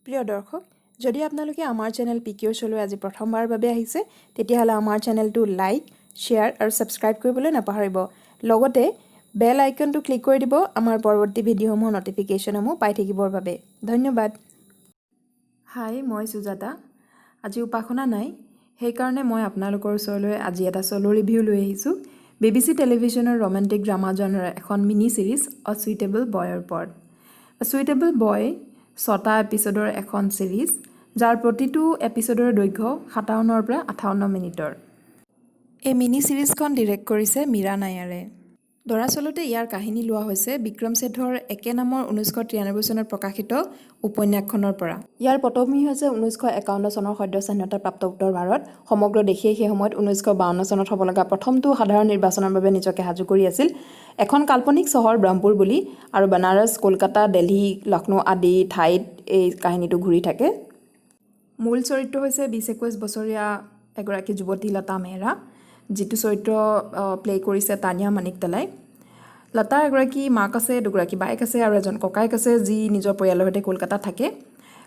প্ৰিয় দৰ্শক যদি আপোনালোকে আমাৰ চেনেল পিকিউ শোলৈ আজি প্ৰথমবাৰ বাবে আহিছে তেতিয়াহলে আমাৰ চেনেলটো লাইক শেয়াৰ আৰু সাবস্ক্ৰাইব কৰিবলৈ নাপাহৰিব লগতে বেল আইকনটো ক্লিক কৰি দিব আমাৰ পৰৱৰ্তী ভিডিঅ'সমূহৰ নটিফিকেশনসমূহ পাই থাকিবৰ বাবে ধন্যবাদ হাই মই সুজাতা আজি উপাসনা নাই সেই কাৰণে মই আপোনালোকৰ ওচৰলৈ আজি এটা সলো ৰিভিউ লৈ আহিছো BBC টেলিভিছনৰ ৰোমান্টিক ড্ৰামা জনৰৰ এখন মিনি সিৰিজ অ সুইটেবল বয়ৰ ওপৰত A Suitable Boy 6টা এপিসোডৰ এখন সিৰিজ যাৰ প্ৰতিটো এপিসোডৰ দৈৰ্ঘ্য 57 পৰা 58 মিনিটৰ এই মিনি সিৰিজখন ডিৰেক্ট কৰিছে মীৰা নায়াৰে দৰাচলতে ইয়াৰ কাহিনী লোৱা হৈছে বিক্ৰম সেথৰ একে নামৰ 1993 চনত প্ৰকাশিত উপন্যাসখনৰ পৰা ইয়াৰ পটভূমি হৈছে 1951 চনৰ সদ্য স্বাধীনতাপ্ৰাপ্ত উত্তৰ ভাৰত সমগ্ৰ দেশে সেই সময়ত 1952 চনত হ'ব লগা প্ৰথমটো সাধাৰণ নিৰ্বাচনৰ বাবে নিজকে সাজু কৰি আছিল এখন কাল্পনিক চহৰ ব্ৰহ্মপুৰ বুলি আৰু বনাৰস কলকাতা দিল্লী লক্ষ্ণৌ আদি ঠাইত এই কাহিনীটো ঘূৰি থাকে মূল চৰিত্ৰ হৈছে 20-21 বছৰীয়া এগৰাকী যুৱতী লতা মেহৰা যিটো চৰিত্ৰ প্লে কৰিছে তানিয়া মানিকতলাই লতা এগৰাকী মাক আছে দুগৰাকী বাইক আছে আৰু এজন ককাইক আছে যি নিজৰ পৰিয়ালৰ সৈতে কলকাতাত থাকে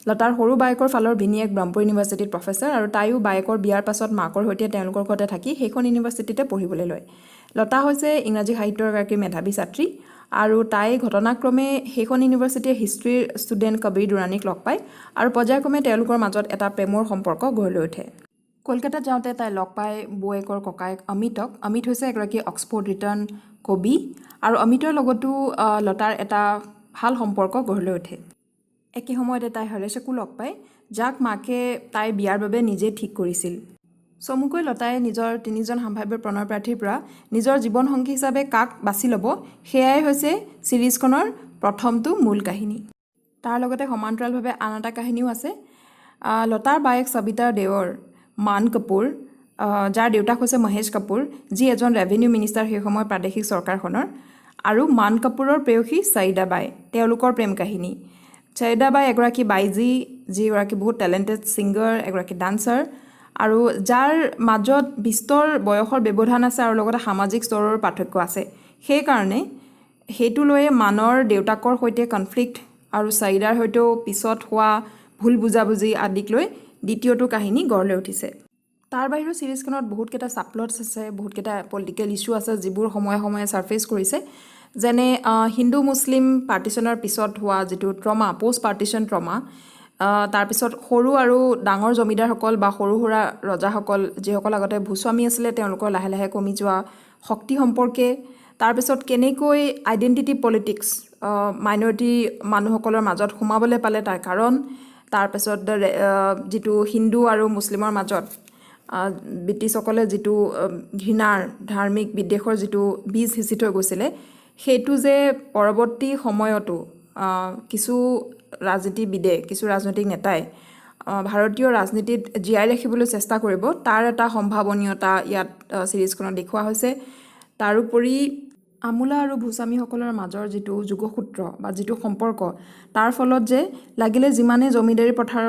লতাৰ সৰু বাইকৰ ফালৰ ভিনিয়েক ব্ৰহ্মপুৰ ইউনিভাৰ্চিটিৰ প্ৰফেসৰ আৰু তাইও বাইকৰ বিয়াৰ পাছত মাকৰ সৈতে তেওঁলোকৰ ঘৰতে থাকি সেইখন ইউনিভাৰ্চিটিতে পঢ়িবলৈ লয় লতা হৈছে ইংৰাজী সাহিত্যৰ এগৰাকী মেধাৱী ছাত্ৰী আৰু তাই ঘটনাক্ৰমে সেইখন ইউনিভাৰ্চিটিৰ হিষ্ট্ৰীৰ ষ্টুডেণ্ট কবিৰ দুৰাণীক লগ পায় আৰু পৰ্যায়ক্ৰমে তেওঁলোকৰ মাজত এটা প্ৰেমৰ সম্পৰ্ক গঢ় লৈ উঠে কলকাতাত যাওঁতে তাই লগ পায় বৌয়েকৰ ককায়েক অমিত হৈছে এগৰাকী অক্সফৰ্ড ৰিটাৰ্ণ কবি আৰু অমিতৰ লগতো লতাৰ এটা ভাল সম্পৰ্ক গঢ় লৈ উঠে একে সময়তে তাই হৰেশকো লগ পায় যাক মাকে তাই বিয়াৰ বাবে নিজে ঠিক কৰিছিল চমুকৈ লতাই নিজৰ তিনিজন সম্ভাৱ্য প্ৰণয়প্ৰাৰ্থীৰ পৰা নিজৰ জীৱন সংগী হিচাপে কাক বাছি ল'ব সেয়াই হৈছে সিৰিজখনৰ প্ৰথমটো মূল কাহিনী তাৰ লগতে সমান্তৰালভাৱে আন এটা কাহিনীও আছে লতাৰ বায়েক সবিতাৰ দেৱৰ মান কাপুৰ যাৰ দেউতাক হৈছে মহেশ কাপুৰ যি এজন ৰেভিনিউ মিনিষ্টাৰ সেই সময়ৰ প্ৰাদেশিক চৰকাৰখনৰ আৰু মান কাপুৰৰ প্ৰেয়সী সঈদা বাই তেওঁলোকৰ প্ৰেম কাহিনী সঈদা বাই এগৰাকী বাইজী যি এগৰাকী বহুত টেলেণ্টেড ছিংগাৰ এগৰাকী ডান্সাৰ আৰু যাৰ মাজত বিস্তৰ বয়সৰ ব্যৱধান আছে আৰু লগতে সামাজিক স্তৰৰ পাৰ্থক্য আছে সেইকাৰণে সেইটো লৈয়ে মানৰ দেউতাকৰ সৈতে কনফ্লিক্ট আৰু সঈদাৰ সৈতেও পিছত হোৱা ভুল বুজাবুজি আদিক লৈ দ্বিতীয়টো কাহিনী গঢ় লৈ উঠিছে তাৰ বাহিৰেও সিৰিজখনত বহুতকেইটা সাবপ্লটছ আছে বহুতকেইটা পলিটিকেল ইস্যু আছে যিবোৰ সময়ে সময়ে সাৰফেচ কৰিছে যেনে হিন্দু মুছলিম পাৰ্টিশ্যনৰ পিছত হোৱা যিটো ট্ৰমা পোষ্ট পাৰ্টিশ্যন ট্ৰমা তাৰপিছত সৰু আৰু ডাঙৰ জমিদাৰসকল বা সৰু সুৰা ৰজাসকল যিসকল আগতে ভূস্বামী আছিলে তেওঁলোকৰ লাহে লাহে কমি যোৱা শক্তি সম্পৰ্কে তাৰপিছত কেনেকৈ আইডেণ্টিটি পলিটিক্স মাইনৰিটি মানুহসকলৰ মাজত সোমাবলৈ পালে তাৰ কাৰণ তাৰপিছত যিটো হিন্দু আৰু মুছলিমৰ মাজত ব্ৰিটিছসকলে যিটো ঘৃণাৰ ধাৰ্মিক বিদ্বেষৰ যিটো বীজ সিঁচি থৈ গৈছিলে সেইটো যে পৰৱৰ্তী সময়তো কিছু ৰাজনীতিবিদে কিছু ৰাজনৈতিক নেতাই ভাৰতীয় ৰাজনীতিত জীয়াই ৰাখিবলৈ চেষ্টা কৰিব তাৰ এটা সম্ভাৱনীয়তা ইয়াত সিৰিজখনত দেখুওৱা হৈছে তাৰোপৰি আমোলা আৰু ভূস্বামীসকলৰ মাজৰ যিটো যোগসূত্ৰ বা যিটো সম্পৰ্ক তাৰ ফলত যে লাগিলে যিমানে জমিদাৰী প্ৰথাৰ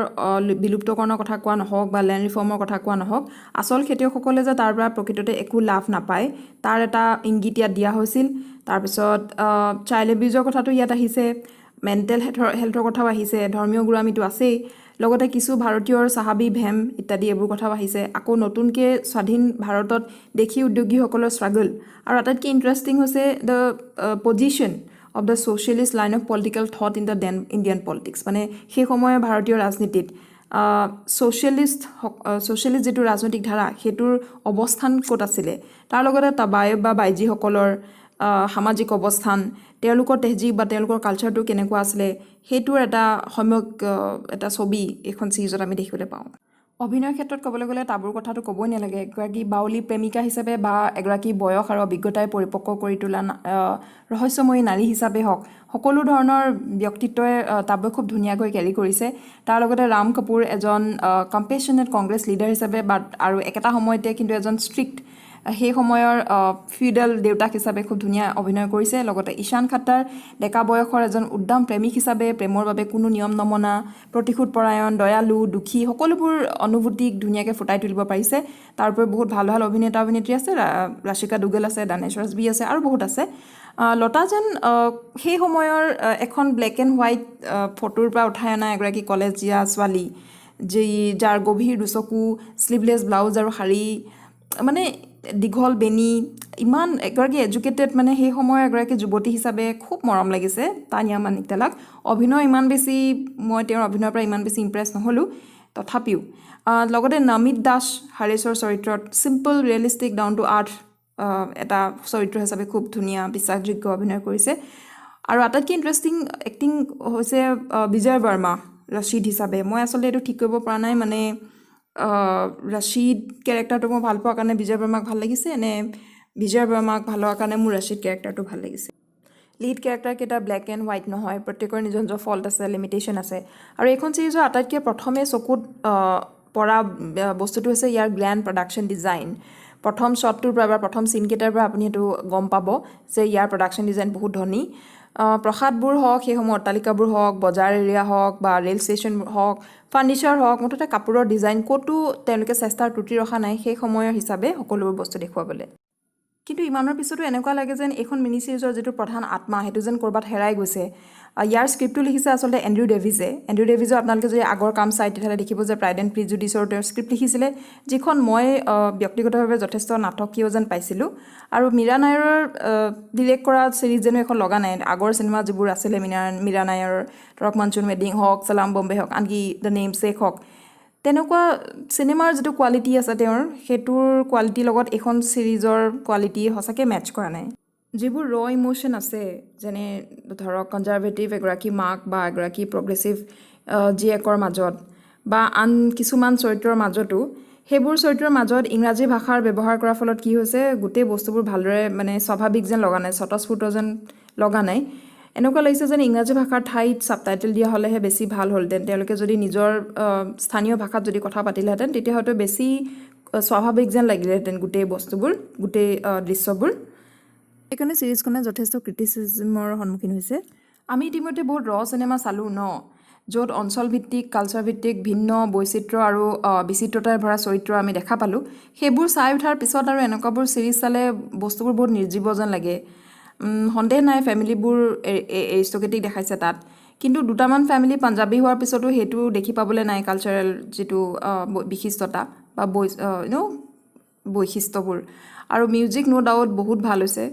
বিলুপ্তকৰণৰ কথা কোৱা নহওক বা লেণ্ড ৰিফৰ্মৰ কথা কোৱা নহওক আচল খেতিয়কসকলে যে তাৰ পৰা প্ৰকৃততে একো লাভ নাপায় তাৰ এটা ইংগিত ইয়াত দিয়া হৈছিল তাৰপিছত চাইল্ড এবিউজৰ কথাটো ইয়াত আহিছে মেণ্টেল হেল্থৰ কথাও আহিছে ধৰ্মীয় গোড়ামিটো আছেই লগতে কিছু ভাৰতীয়ৰ চাহাবী ভেম ইত্যাদি এইবোৰ কথাও আহিছে আকৌ নতুনকৈ স্বাধীন ভাৰতত দেশী উদ্যোগীসকলৰ ষ্ট্ৰাগল আৰু আটাইতকৈ ইণ্টাৰেষ্টিং হৈছে the position of the socialist line of political thought in the Indian politics মানে সেই সময়ৰ ভাৰতীয় ৰাজনীতিত ছ'চিয়েলিষ্ট যিটো ৰাজনৈতিক ধাৰা সেইটোৰ অৱস্থান ক'ত আছিলে তাৰ লগতে তাবায়ব বা বাইজীসকলৰ সামাজিক অৱস্থান তেওঁলোকৰ তেহজিব বা তেওঁলোকৰ কালচাৰটো কেনেকুৱা আছিলে সেইটোৰ এটা সম্যক এটা ছবি এইখন চিৰিজত আমি দেখিবলৈ পাওঁ অভিনয়ৰ ক্ষেত্ৰত ক'বলৈ গ'লে তাবুৰ কথাটো ক'বই নালাগে এগৰাকী বাউলী প্ৰেমিকা হিচাপে বা এগৰাকী বয়স আৰু অভিজ্ঞতাই পৰিপক্ক কৰি তোলা ৰহস্যময়ী নাৰী হিচাপে হওক সকলো ধৰণৰ ব্যক্তিত্বই তাবুৱে খুব ধুনীয়াকৈ কেৰি কৰিছে তাৰ লগতে ৰাম কাপুৰ এজন কম্পেশ্যনেট কংগ্ৰেছ লিডাৰ হিচাপে বাট আৰু একেটা সময়তে কিন্তু এজন ষ্ট্ৰিক্ট সেই সময়ৰ ফিউডাল দেউতাক হিচাপে খুব ধুনীয়া অভিনয় কৰিছে লগতে ঈশান খাট্টাৰ ডেকা বয়সৰ এজন উদ্দাম প্ৰেমিক হিচাপে প্ৰেমৰ বাবে কোনো নিয়ম নমনা প্ৰতিশোধ পৰায়ণ দয়ালু দুখী সকলোবোৰ অনুভূতিক ধুনীয়াকৈ ফুটাই তুলিব পাৰিছে তাৰ উপৰি বহুত ভাল ভাল অভিনেতা অভিনেত্ৰী আছে ৰাশিকা দুগল আছে দানেশ ৰাজবি আছে আৰু বহুত আছে লতা যেন সেই সময়ৰ এখন ব্লেক এণ্ড হোৱাইট ফটোৰ পৰা উঠাই অনা এগৰাকী কলেজীয়া ছোৱালী যাৰ গভীৰ দুচকু স্লিভলেছ ব্লাউজ আৰু শাৰী মানে দীঘল বেনি ইমান এগৰাকী এডুকেটেড মানে সেই সময়ৰ এগৰাকী যুৱতী হিচাপে খুব মৰম লাগিছে তানিয়া মানিকতালাক অভিনয় ইমান বেছি মই তেওঁৰ অভিনয়ৰ পৰা ইমান বেছি ইমপ্ৰেছ নহ'লোঁ তথাপিও লগতে নমিত দাস হাৰেশৰ চৰিত্ৰত simple realistic down to earth এটা চৰিত্ৰ হিচাপে খুব ধুনীয়া বিশ্বাসযোগ্য অভিনয় কৰিছে আৰু আটাইতকৈ ইণ্টাৰেষ্টিং এক্টিং হৈছে বিজয় বৰ্মা ৰচিদ হিচাপে মই আচলতে এইটো ঠিক কৰিব পৰা নাই মানে ৰচিদ কেৰেক্টাৰটো মই ভাল পোৱাৰ কাৰণে বিজয় বৰ্মাক ভাল লাগিছে নে বিজয় বৰ্মাক ভাল হোৱাৰ কাৰণে মোৰ ৰচিদ কেৰেক্টাৰটো ভাল লাগিছে লিড কেৰেক্টাৰকেইটা ব্লেক এণ্ড হোৱাইট নহয় প্ৰত্যেকৰ নিজৰ নিজৰ ফল্ট আছে লিমিটেশ্যন আছে আৰু এইখন চিৰিজৰ আটাইতকৈ প্ৰথমে চকুত পৰা বস্তুটো হৈছে ইয়াৰ গ্ৰেণ্ড প্ৰডাকশ্যন ডিজাইন প্ৰথম শ্বটটোৰ পৰা বা প্ৰথম চিনকেইটাৰ পৰা আপুনি সেইটো গম পাব যে ইয়াৰ প্ৰডাকশ্যন ডিজাইন বহুত ধনী প্ৰসাদবোৰ হওক সেইসমূহ অট্টালিকাবোৰ হওক বজাৰ এৰিয়া হওক বা ৰেল ষ্টেচন হওক ফাৰ্নিচাৰ হওক মুঠতে কাপোৰৰ ডিজাইন ক'তো তেওঁলোকে চেষ্টাৰ ত্ৰুটি ৰখা নাই সেই সময়ৰ হিচাপে সকলোবোৰ বস্তু দেখুৱাবলৈ কিন্তু ইমানৰ পিছতো এনেকুৱা লাগে যেন এইখন মিনি চিৰিজৰ যিটো প্ৰধান আত্মা সেইটো যেন ক'ৰবাত হেৰাই গৈছে ইয়াৰ স্ক্ৰিপ্টটো লিখিছে আচলতে এণ্ড্ৰু ডেভিজৰ আপোনালোকে যদি আগৰ কাম চাই তেতিয়াহ'লে দেখিব যে প্ৰাইড এণ্ড প্ৰিজুডিচৰ তেওঁৰ স্ক্ৰিপ্ট লিখিছিলে যিখন মই ব্যক্তিগতভাৱে যথেষ্ট নাটকীয় যেন পাইছিলোঁ আৰু মীৰা নায়াৰৰ ডিৰেক্ট কৰা চিৰিজ যেনো এখন লগা নাই আগৰ চিনেমা যিবোৰ আছিলে মীৰা নায়াৰৰ ধৰক মনচুন ৱেডিং হওক চালাম বম্বে হওক আনকি দ্য নেম ছেক হওক তেনেকুৱা চিনেমাৰ যিটো কোৱালিটি আছে তেওঁৰ সেইটোৰ কোৱালিটিৰ লগত এইখন চিৰিজৰ কোৱালিটি সঁচাকৈ মেটচ কৰা নাই যিবোৰ ৰ ইম'শ্যন আছে যেনে ধৰক কনজাৰভেটিভ এগৰাকী মাক বা এগৰাকী প্ৰগ্ৰেছিভ জীয়েকৰ মাজত বা আন কিছুমান চৰিত্ৰৰ মাজতো সেইবোৰ চৰিত্ৰৰ মাজত ইংৰাজী ভাষাৰ ব্যৱহাৰ কৰাৰ ফলত কি হৈছে গোটেই বস্তুবোৰ ভালদৰে মানে স্বাভাৱিক যেন লগা নাই স্বতঃস্ফূৰ্ত যেন লগা নাই এনেকুৱা লাগিছে যেন ইংৰাজী ভাষাৰ ঠাইত ছাবটাইটেল দিয়া হ'লেহে বেছি ভাল হ'লহেঁতেন তেওঁলোকে যদি নিজৰ স্থানীয় ভাষাত যদি কথা পাতিলেহেঁতেন তেতিয়া হয়তো বেছি স্বাভাৱিক যেন লাগিলেহেঁতেন গোটেই বস্তুবোৰ গোটেই দৃশ্যবোৰ সেইকাৰণে চিৰিজখনে যথেষ্ট ক্ৰিটিচিজমৰ সন্মুখীন হৈছে আমি ইতিমধ্যে বহুত ৰ চিনেমা চালোঁ ন য'ত অঞ্চলভিত্তিক কালচাৰভিত্তিক ভিন্ন বৈচিত্ৰ্য আৰু বিচিত্ৰতাৰে ভৰা চৰিত্ৰ আমি দেখা পালোঁ সেইবোৰ চাই উঠাৰ পিছত আৰু এনেকুৱাবোৰ চিৰিজ চালে বস্তুবোৰ বহুত নিৰ্জীৱ যেন লাগে সন্দেহ নাই ফেমিলিবোৰ এৰিষ্টক্ৰেটিক দেখাইছে তাত কিন্তু দুটামান ফেমিলি পাঞ্জাবী হোৱাৰ পিছতো সেইটো দেখি পাবলৈ নাই কালচাৰেল যিটো বিশিষ্টতা বা বৈশিষ্ট্যবোৰ আৰু মিউজিক ন' ডাউট বহুত ভাল হৈছে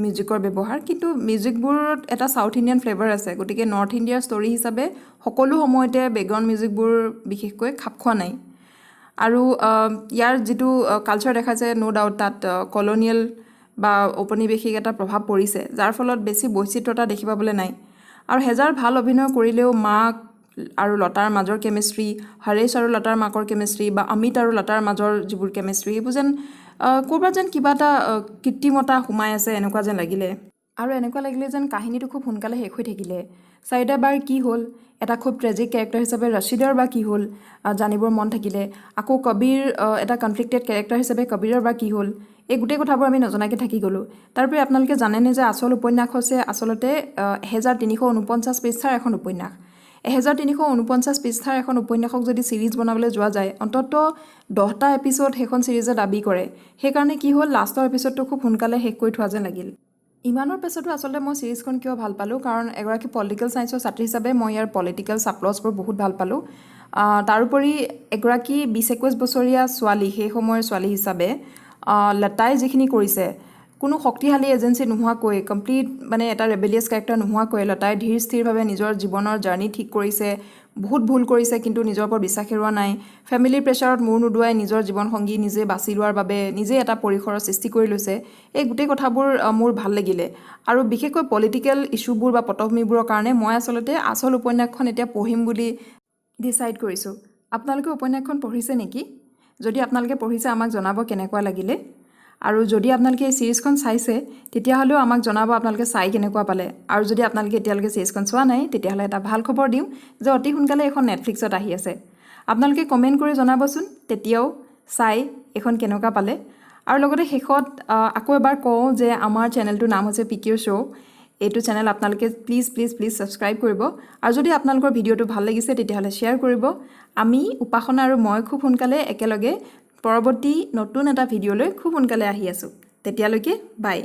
মিউজিকৰ ব্যৱহাৰ কিন্তু মিউজিকবোৰত এটা চাউথ ইণ্ডিয়ান ফ্লেভাৰ আছে গতিকে নৰ্থ ইণ্ডিয়াৰ ষ্টৰী হিচাপে সকলো সময়তে বেকগ্ৰাউণ্ড মিউজিকবোৰ বিশেষকৈ খাপ খোৱা নাই আৰু ইয়াৰ যিটো কালচাৰ দেখাইছে ন' ডাউট তাত কলনিয়েল বা ঔপনিৱেশিক এটা প্ৰভাৱ পৰিছে যাৰ ফলত বেছি বৈচিত্ৰতা দেখি পাবলৈ নাই আৰু হেজাৰ ভাল অভিনয় কৰিলেও মাক আৰু লতাৰ মাজৰ কেমিষ্ট্ৰি হৰেশ আৰু লতাৰ মাকৰ কেমিষ্ট্ৰি বা অমিত আৰু লতাৰ মাজৰ যিবোৰ কেমিষ্ট্ৰি সেইবোৰ যেন ক'ৰবাত যেন কিবা এটা কৃত্ৰিমতা সোমাই আছে এনেকুৱা যেন লাগিলে আৰু এনেকুৱা লাগিলে যেন কাহিনীটো খুব সোনকালে শেষ হৈ থাকিলে চাৰিটা বাৰ কি হ'ল এটা খুব ট্ৰেজিক কেৰেক্টাৰ হিচাপে ৰচিদৰ বা কি হ'ল জানিবৰ মন থাকিলে আকৌ কবিৰ এটা কনফ্লিক্টেড কেৰেক্টাৰ হিচাপে কবিৰৰ বা কি হ'ল এই গোটেই কথাবোৰ আমি নজনাকৈ থাকি গ'লোঁ তাৰোপৰি আপোনালোকে জানেনে যে আচল উপন্যাস হৈছে আচলতে 1349 পৃষ্ঠাৰ এখন উপন্যাস 1349 পৃষ্ঠাৰ এখন উপন্যাসক যদি চিৰিজ বনাবলৈ যোৱা যায় অন্ততঃ 10টা এপিছড সেইখন চিৰিজে দাবী কৰে সেইকাৰণে কি হ'ল লাষ্টৰ এপিছডটো খুব সোনকালে শেষ কৰি থোৱা যেন লাগিল ইমানৰ পিছতো আচলতে মই চিৰিজখন কিয় ভাল পালোঁ কাৰণ এগৰাকী পলিটিকেল ছায়েন্সৰ ছাত্ৰী হিচাপে মই ইয়াৰ পলিটিকেল ছাপ্লছবোৰ বহুত ভাল পালোঁ তাৰোপৰি এগৰাকী 20-21 বছৰীয়া ছোৱালী সেই সময়ৰ ছোৱালী হিচাপে লতাই যিখিনি কৰিছে কোনো শক্তিশালী এজেঞ্চি নোহোৱাকৈ কমপ্লিট মানে এটা ৰেবেলিয়াছ কেৰেক্টাৰ নোহোৱাকৈ লতাই ধীৰ স্থিৰভাৱে নিজৰ জীৱনৰ জাৰ্ণি ঠিক কৰিছে বহুত ভুল কৰিছে কিন্তু নিজৰ ওপৰত বিশ্বাস হেৰুওৱা নাই ফেমিলিৰ প্ৰেছাৰত মূৰ নুদুৱাই নিজৰ জীৱনসংগী নিজে বাছি লোৱাৰ বাবে নিজে এটা পৰিসৰৰ সৃষ্টি কৰি লৈছে এই গোটেই কথাবোৰ মোৰ ভাল লাগিলে আৰু বিশেষকৈ পলিটিকেল ইছ্যুবোৰ বা পটভূমিবোৰৰ কাৰণে মই আচলতে আচল উপন্যাসখন এতিয়া পঢ়িম বুলি ডিচাইড কৰিছোঁ আপোনালোকে উপন্যাসখন পঢ়িছে নেকি যদি আপোনালোকে পঢ়িছে আমাক জনাব কেনেকুৱা লাগিলে আৰু যদি আপোনালোকে এই চিৰিজখন চাইছে তেতিয়াহ'লেও আমাক জনাব আপোনালোকে চাই কেনেকুৱা পালে আৰু যদি আপোনালোকে এতিয়ালৈকে চিৰিজখন চোৱা নাই তেতিয়াহ'লে এটা ভাল খবৰ দিওঁ যে অতি সোনকালে এখন নেটফ্লিক্সত আহি আছে আপোনালোকে কমেণ্ট কৰি জনাবচোন তেতিয়াও চাই এখন কেনেকুৱা পালে আৰু লগতে শেষত আকৌ এবাৰ কওঁ যে আমাৰ চেনেলটোৰ নাম হৈছে পিকিউৰ শ্ব' এইটো চেনেল আপোনালোকে প্লিজ ছাবস্ক্ৰাইব কৰিব আৰু যদি আপোনালোকৰ ভিডিঅ'টো ভাল লাগিছে তেতিয়াহ'লে শ্বেয়াৰ কৰিব আমি উপাসনা আৰু মই খুব সোনকালে একেলগে পৰৱৰ্তী নতুন এটা ভিডিঅ'লৈ খুব সোনকালে আহি আছোঁ তেতিয়ালৈকে বাই